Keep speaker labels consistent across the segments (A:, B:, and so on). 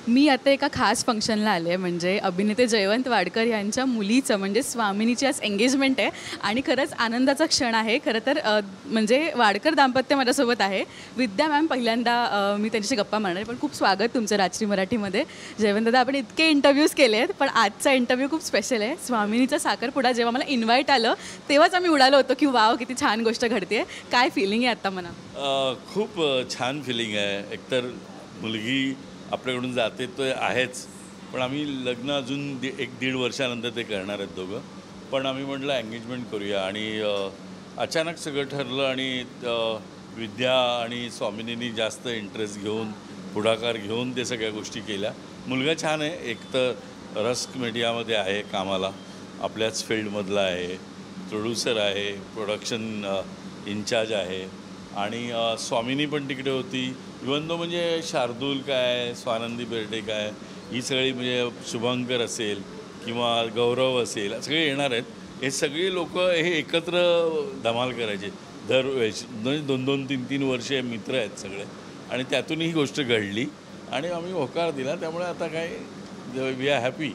A: मी आता एका खास फंक्शनला आले आहे, म्हणजे अभिनेते जयवंत वाडकर यांच्या मुलीचं म्हणजे स्वामिनीची आज एंगेजमेंट आहे आणि खरंच आनंदाचा क्षण आहे. खरं तर म्हणजे वाडकर दाम्पत्य माझ्यासोबत आहे. विद्या मॅम पहिल्यांदा मी त्यांच्याशी गप्पा मारणार आहे, पण खूप स्वागत तुमचं राजश्री मराठीमध्ये. जयवंत दादा, आपण इतके इंटरव्ह्यूज केले आहेत, पण आजचा इंटरव्ह्यू खूप स्पेशल आहे. स्वामिनीचा साखरपुडा जेव्हा मला इन्व्हाइट आलं तेव्हाच आम्ही उडालो होतो की वाव किती छान गोष्ट घडते. काय फिलिंग आहे आता मना?
B: खूप छान फिलिंग आहे. एकतर मुलगी आपल्याकडून जाते तो आहेच, पण आम्ही लग्न अजून 1-1.5 वर्षानंतर ते करणार आहेत दोघं. पण आम्ही म्हटलं एंगेजमेंट करूया आणि अचानक सगळं ठरलं आणि विद्या आणि स्वामिनींनी जास्त इंटरेस्ट घेऊन पुढाकार घेऊन ते सगळ्या गोष्टी केल्या. मुलगा छान आहे, एक तर रस्क मीडियामध्ये आहे कामाला, आपल्याच फील्डमधला आहे, प्रोड्युसर आहे, प्रोडक्शन इन्चार्ज आहे आणि स्वामिनी पण तिकडे होती. इवन तो म्हणजे शार्दूल काय, स्वानंदी बेर्डे काय, ही सगळी म्हणजे शुभंकर असेल किंवा गौरव असेल, सगळे येणार आहेत. हे सगळी लोक हे एकत्र धमाल करायचे दरवेळेस. 2-2, 3-3 वर्षे मित्र आहेत सगळे आणि त्यातून ही गोष्ट घडली आणि आम्ही होकार दिला. त्यामुळे आता काय वी आर हॅपी.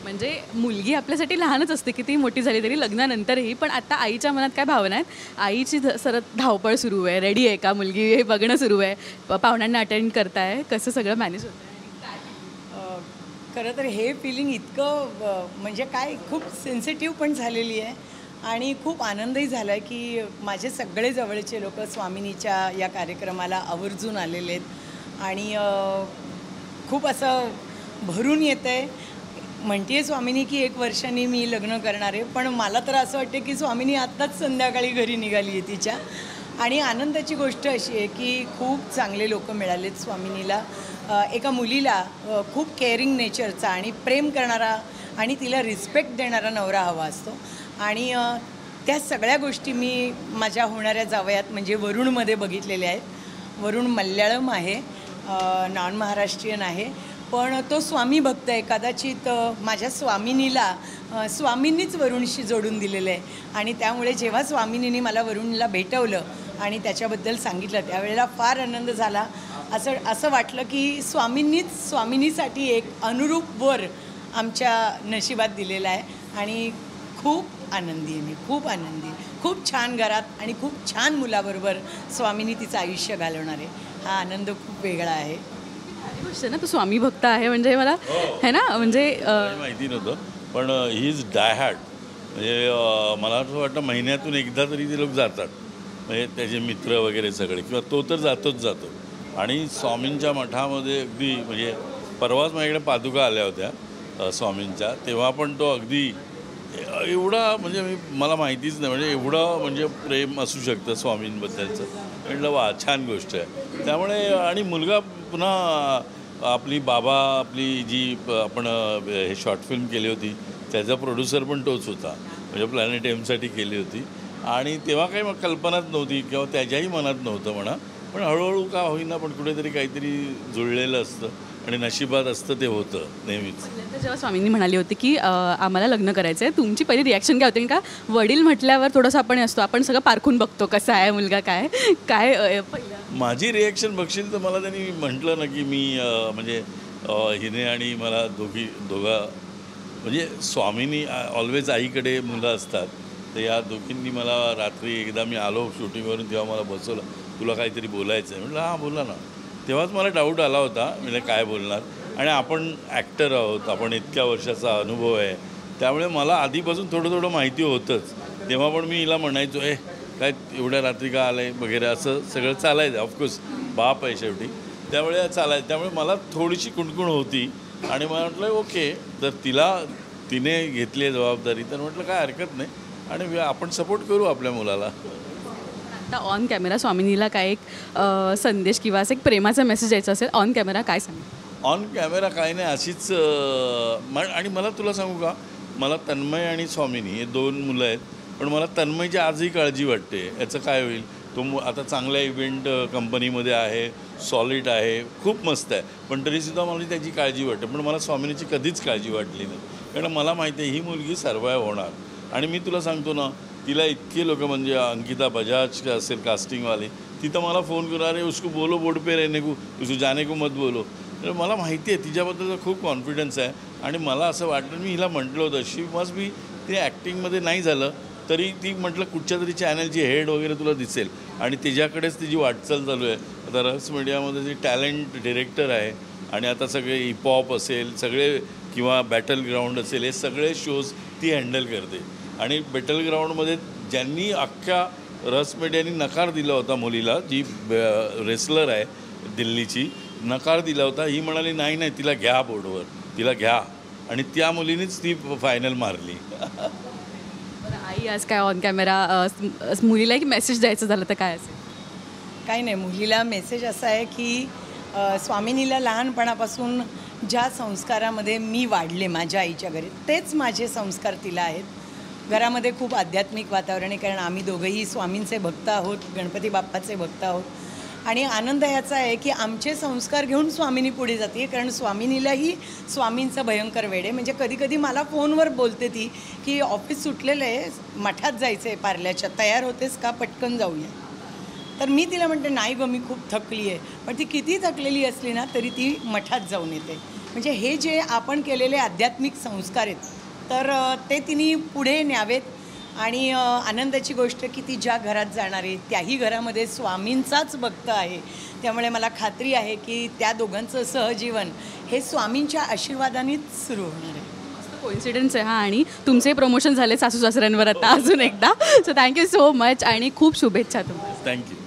A: म्हणजे मुलगी आपल्यासाठी लहानच असते, किती मोठी झाली तरी लग्नानंतरही. पण आता आईच्या मनात काय भावना आहेत? आईची सरत धावपळ सुरू आहे, रेडी आहे का मुलगी हे बघणं सुरू आहे, पाहुण्यांना अटेंड करताय, कसं सगळं मॅनेज होतं आहे?
C: खरं तर हे फिलिंग इतकं म्हणजे काय खूप सेन्सिटिव्ह पण झालेली आहे आणि खूप आनंदही झाला आहे की माझे सगळे जवळचे लोक स्वामिनीच्या या कार्यक्रमाला आवर्जून आलेले आहेत आणि खूप असं भरून येतं आहे. म्हणते आहे स्वामिनी की 1 वर्षांनी मी लग्न करणार आहे, पण मला तर असं वाटतं की स्वामिनी आत्ताच संध्याकाळी घरी निघाली आहे तिच्या. आणि आनंदाची गोष्ट अशी आहे की खूप चांगले लोक मिळालेत स्वामिनीला. एका मुलीला खूप केअरिंग नेचरचा आणि प्रेम करणारा आणि तिला रिस्पेक्ट देणारा नवरा हवा असतो आणि त्या सगळ्या गोष्टी मी माझ्या होणाऱ्या जावयात म्हणजे वरुणमध्ये बघितलेल्या आहेत. वरुण मल्याळम आहे, नॉन महाराष्ट्रीयन आहे, पण तो स्वामी भक्त आहे. कदाचित माझ्या स्वामिनीला स्वामींनीच वरुणशी जोडून दिलेलं आहे आणि त्यामुळे जेव्हा स्वामिनींनी मला वरुणला भेटवलं आणि त्याच्याबद्दल सांगितलं त्यावेळेला फार आनंद झाला. असं वाटलं की स्वामिनीसाठी एक अनुरूप वर आमच्या नशिबात दिलेला आहे आणि खूप आनंदी आहे मी, खूप आनंदी. खूप छान घरात आणि खूप छान मुलाबरोबर स्वामिनी तिचं आयुष्य घालवणार आहे. हा आनंद खूप वेगळा आहे.
A: गोष्ट ना, तो स्वामी भक्त आहे म्हणजे मला है ना, म्हणजे
B: माहिती नव्हतं, पण ही इज डाय हार्ट. म्हणजे मला असं वाटतं महिन्यातून एकदा तरी ते लोक जातात, म्हणजे त्याचे मित्र वगैरे सगळे, किंवा तो तर जातो. आणि स्वामींच्या मठामध्ये अगदी म्हणजे परवाच माझ्याकडे पादुका आल्या होत्या स्वामींच्या, तेव्हा पण तो अगदी एवढा म्हणजे मला माहितीच नाही, म्हणजे एवढं म्हणजे प्रेम असू शकतं स्वामींबद्दलचं. म्हटलं वा, छान गोष्ट आहे. त्यामुळे आणि मुलगा पुन्हा आपली जी आपण हे शॉर्ट फिल्म केली होती त्याचा प्रोड्युसर पण तोच होता, म्हणजे प्लॅनेट एमसाठी केली होती. आणि तेव्हा काही मग कल्पनाच नव्हती किंवा त्याच्याही मनात नव्हतं म्हणा, पण हळूहळू का होईना पण कुठेतरी काहीतरी जुळलेलं असतं आणि नशिबात असतं ते होतं नेहमीच.
A: जेव्हा स्वामींनी म्हणाली होती की आम्हाला लग्न करायचं आहे, तुमची पहिली रिॲक्शन काय होती? का वडील म्हटल्यावर थोडंसं आपण सगळं पारखून बघतो कसा आहे मुलगा, काय पहिलं?
B: माझी रिॲक्शन बघशील तर मला त्यांनी म्हटलं ना की मी म्हणजे हिने आणि मला दोघा म्हणजे स्वामीनी ऑलवेज आईकडे मुलं असतात, तर या दोघींनी मला रात्री एकदा मी आलो शूटिंगवरून तेव्हा मला बसवलं, तुला काहीतरी बोलायचं आहे. म्हटलं हां बोला ना. तेव्हाच मला डाऊट आला होता, म्हणजे काय बोलणार. आणि आपण ॲक्टर आहोत, आपण इतक्या वर्षाचा अनुभव आहे, त्यामुळे मला आधीपासून थोडं माहिती होतंच. तेव्हा पण मी हिला म्हणायचो काय एवढ्या रात्री का आलं आहे वगैरे, असं सगळं चालायचं. ऑफकोर्स बाप आहे शेवटी, त्यामुळे चालायचं. त्यामुळे मला थोडीशी कुणकुण होती आणि मला म्हटलं ओके, तर तिने घेतली आहे जबाबदारी, तर म्हटलं काय हरकत नाही आणि आपण सपोर्ट करू आपल्या मुलाला.
A: आता ऑन कॅमेरा स्वामिनीला काय एक संदेश किंवा असं एक प्रेमाचा मेसेज द्यायचा असेल ऑन कॅमेरा, काय सांग?
B: ऑन कॅमेरा काय नाही, अशीच आणि मला तुला सांगू का, मला तन्मय आणि स्वामिनी हे 2 मुलं आहेत, पण मला तन्मयची आजही काळजी वाटते. याचं काय होईल, तो आता चांगल्या इव्हेंट कंपनीमध्ये आहे, सॉलिड आहे, खूप मस्त आहे, पण तरीसुद्धा मला त्याची काळजी वाटते. पण मला स्वामिनीची कधीच काळजी वाटली नाही, कारण मला माहिती आहे ही मुलगी सर्वाईव्ह होणार. आणि मी तुला सांगतो ना, तिला इतके लोक म्हणजे अंकिता बजाज असेल कास्टिंगवाले, ती तर मला फोन करा, अरे उसको बोलो बोर्ड पे रहने को, उसको जाने को मत बोलो. तर मला माहिती आहे तिच्याबद्दल खूप कॉन्फिडन्स आहे आणि मला असं वाटलं, मी हिला म्हटलं होतं शी मस्ट बी, ते ॲक्टिंगमध्ये नाही झालं तरी ती म्हटलं कुठच्या तरी चॅनलची हेड वगैरे तुला दिसेल आणि तिच्याकडेच तिची वाटचाल चालू आहे. आता रक्स मीडियामध्ये ती टॅलेंट डिरेक्टर आहे आणि आता सगळे हिपहॉप असेल सगळे किंवा बॅटल ग्राउंड असेल हे सगळे शोज ती हँडल करते. आणि बॅटल ग्राउंडमध्ये ज्यांनी अख्ख्या रस मीडियानी नकार दिला होता मुलीला, जी रेसलर आहे दिल्लीची, नकार दिला होता. ही म्हणाली नाही नाही तिला घ्या बोर्डवर, तिला घ्या, आणि त्या मुलीनीच ती फायनल मारली.
A: बरं, आई आज काय ऑन कॅमेरा मुलीला एक मेसेज द्यायचं झालं तर काय असेल?
C: काही नाही, मुलीला मेसेज असा आहे की स्वामिनीला लहानपणापासून ज्या संस्कारामध्ये मी वाढले माझ्या आईच्या घरी, तेच माझे संस्कार तिला आहेत. घरामध्ये खूप आध्यात्मिक वातावरण आहे, कारण आम्ही दोघंही स्वामींचे भक्त आहोत, गणपती बाप्पाचे भक्त आहोत. आणि आनंद याचा आहे की आमचे संस्कार घेऊन स्वामिनी पुढे जाते, कारण स्वामिनीलाही स्वामींचं भयंकर वेड आहे. म्हणजे कधी कधी मला फोनवर बोलते ती की ऑफिस सुटलेलं आहे, मठात जायचं आहे पार्ल्याच्या, तयार होतेस का, पटकन जाऊया. तर मी तिला म्हणते नाही गं मी खूप थकली आहे, पण ती किती थकलेली असली ना तरी ती मठात जाऊन येते. म्हणजे हे जे आपण केलेले आध्यात्मिक संस्कार आहेत तर ते तिने पुढे न्यावेत. आणि आनंदाची गोष्ट की ती ज्या घरात जाणार आहे त्याही घरामध्ये स्वामींचाच भक्त आहे. त्यामुळे मला खात्री आहे की त्या दोघांचं सहजीवन हे स्वामींच्या आशीर्वादानेच सुरू होणार आहे.
A: कोइन्सिडन्स आहे हा. आणि तुमचे प्रमोशन झाले सासू सासऱ्यांवर आता अजून एकदा. सो थँक्यू सो मच आणि खूप शुभेच्छा तुम्हाला.
B: थँक्यू.